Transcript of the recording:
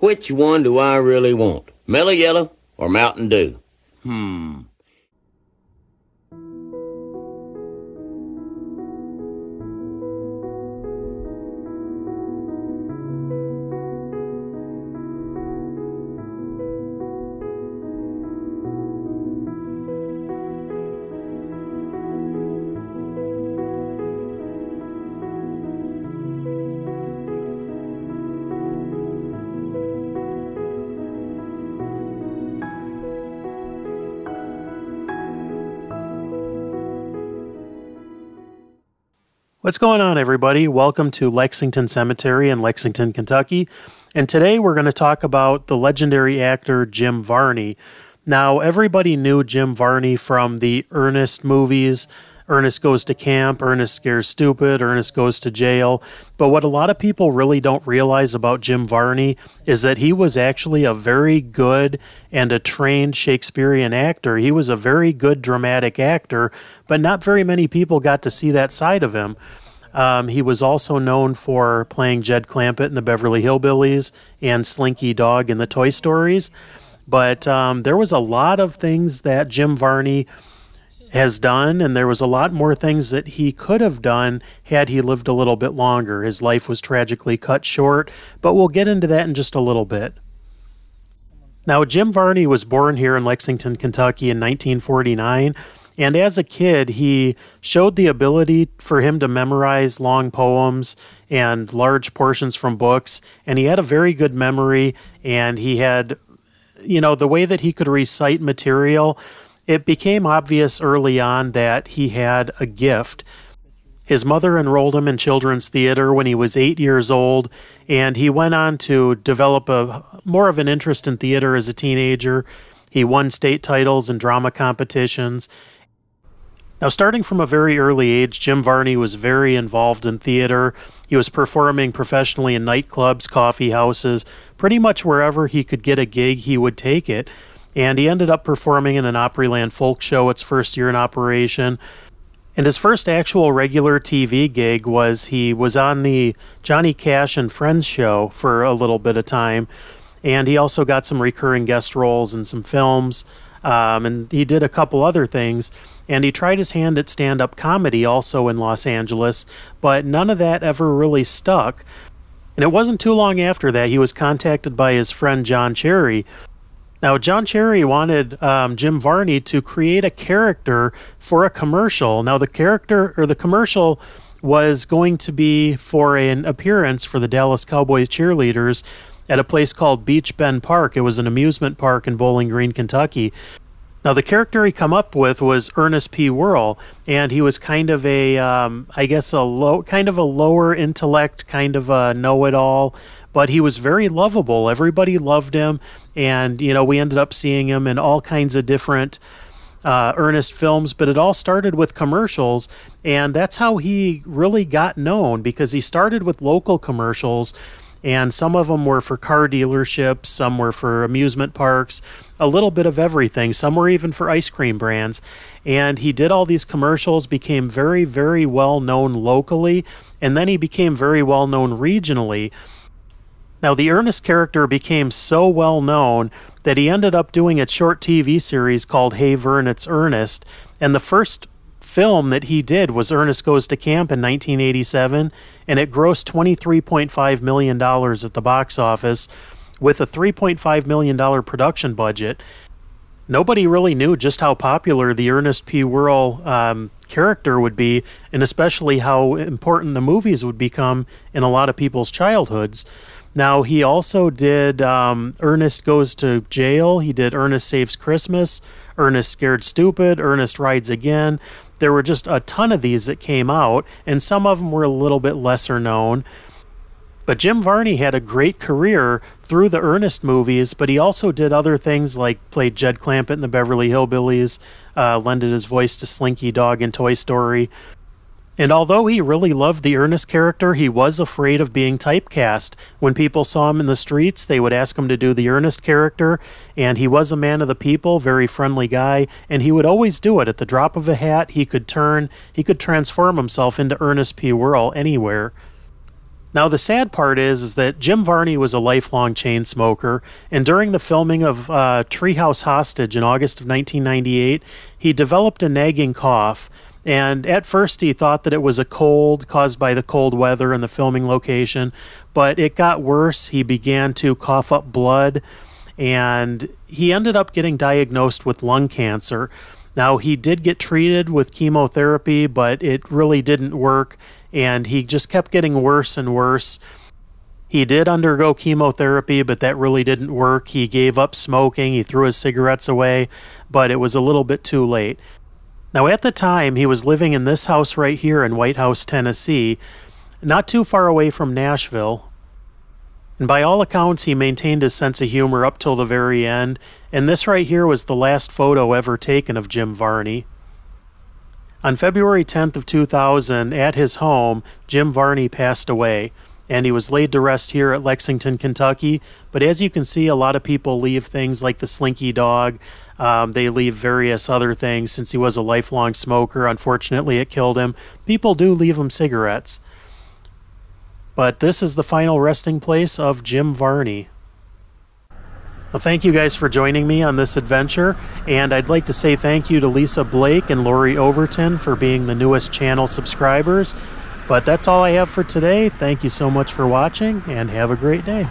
Which one do I really want? Mellow Yellow or Mountain Dew? What's going on, everybody? Welcome to Lexington Cemetery in Lexington, Kentucky. And today we're going to talk about the legendary actor Jim Varney. Now, everybody knew Jim Varney from the Ernest movies, Ernest Goes to Camp, Ernest Scared Stupid, Ernest Goes to Jail. But what a lot of people really don't realize about Jim Varney is that he was actually a very good and a trained Shakespearean actor. He was a very good dramatic actor, but not very many people got to see that side of him. He was also known for playing Jed Clampett in the Beverly Hillbillies and Slinky Dog in the Toy Stories. But there was a lot of things that Jim Varney has done, and there was a lot more things that he could have done had he lived a little bit longer. His life was tragically cut short, but we'll get into that in just a little bit. Now, Jim Varney was born here in Lexington, Kentucky in 1949, and as a kid, he showed the ability for him to memorize long poems and large portions from books, and he had a very good memory, and he had, the way that he could recite material. It became obvious early on that he had a gift. His mother enrolled him in children's theater when he was 8 years old, and he went on to develop more of an interest in theater as a teenager. He won state titles in drama competitions. Now, starting from a very early age, Jim Varney was very involved in theater. He was performing professionally in nightclubs, coffee houses, pretty much wherever he could get a gig, he would take it. And he ended up performing in an Opryland folk show its first year in operation. And his first actual regular TV gig was he was on the Johnny Cash and Friends show for a little bit of time. And he also got some recurring guest roles in some films. And he did a couple other things. And he tried his hand at stand-up comedy also in Los Angeles. But none of that ever really stuck. And it wasn't too long after that he was contacted by his friend John Cherry. Now, John Cherry wanted Jim Varney to create a character for a commercial. Now, the commercial was going to be for an appearance for the Dallas Cowboys cheerleaders at a place called Beach Bend Park. It was an amusement park in Bowling Green, Kentucky. Now, the character he come up with was Ernest P Worrell, and he was kind of a, a lower intellect, kind of a know-it-all. But he was very lovable. Everybody loved him. And, we ended up seeing him in all kinds of different Ernest films. But it all started with commercials. And that's how he really got known, because he started with local commercials. And some of them were for car dealerships. Some were for amusement parks. A little bit of everything. Some were even for ice cream brands. And he did all these commercials, became very, very well known locally. And then he became very well known regionally. Now, the Ernest character became so well known that he ended up doing a short TV series called Hey Vern, It's Ernest. And the first film that he did was Ernest Goes to Camp in 1987, and it grossed $23.5 million at the box office with a $3.5 million production budget. Nobody really knew just how popular the Ernest P Worrell character would be, and especially how important the movies would become in a lot of people's childhoods. Now, he also did Ernest Goes to Jail. He did Ernest Saves Christmas, Ernest Scared Stupid, Ernest Rides Again. There were just a ton of these that came out, and some of them were a little bit lesser known. But Jim Varney had a great career through the Ernest movies, but he also did other things like played Jed Clampett in the Beverly Hillbillies, lended his voice to Slinky Dog in Toy Story. And although he really loved the Ernest character, he was afraid of being typecast. When people saw him in the streets, they would ask him to do the Ernest character, and he was a man of the people, very friendly guy, and he would always do it. At the drop of a hat, he could transform himself into Ernest P Worrell anywhere. Now, the sad part is that Jim Varney was a lifelong chain smoker, and during the filming of Treehouse Hostage in August of 1998, he developed a nagging cough, and at first he thought that it was a cold caused by the cold weather in the filming location, but it got worse. He began to cough up blood, and he ended up getting diagnosed with lung cancer. Now, he did get treated with chemotherapy, but it really didn't work, and he just kept getting worse and worse. He did undergo chemotherapy, but that really didn't work. He gave up smoking, he threw his cigarettes away, but it was a little bit too late. Now, at the time, he was living in this house right here in White House, Tennessee, not too far away from Nashville. And by all accounts, he maintained his sense of humor up till the very end, and this right here was the last photo ever taken of Jim Varney. On February 10th of 2000, at his home, Jim Varney passed away, and he was laid to rest here at Lexington, Kentucky. But as you can see, a lot of people leave things like the Slinky dog. They leave various other things. Since he was a lifelong smoker, unfortunately it killed him. People do leave him cigarettes. But this is the final resting place of Jim Varney. Well, thank you guys for joining me on this adventure, and I'd like to say thank you to Lisa Blake and Lori Overton for being the newest channel subscribers. But that's all I have for today. Thank you so much for watching, and have a great day.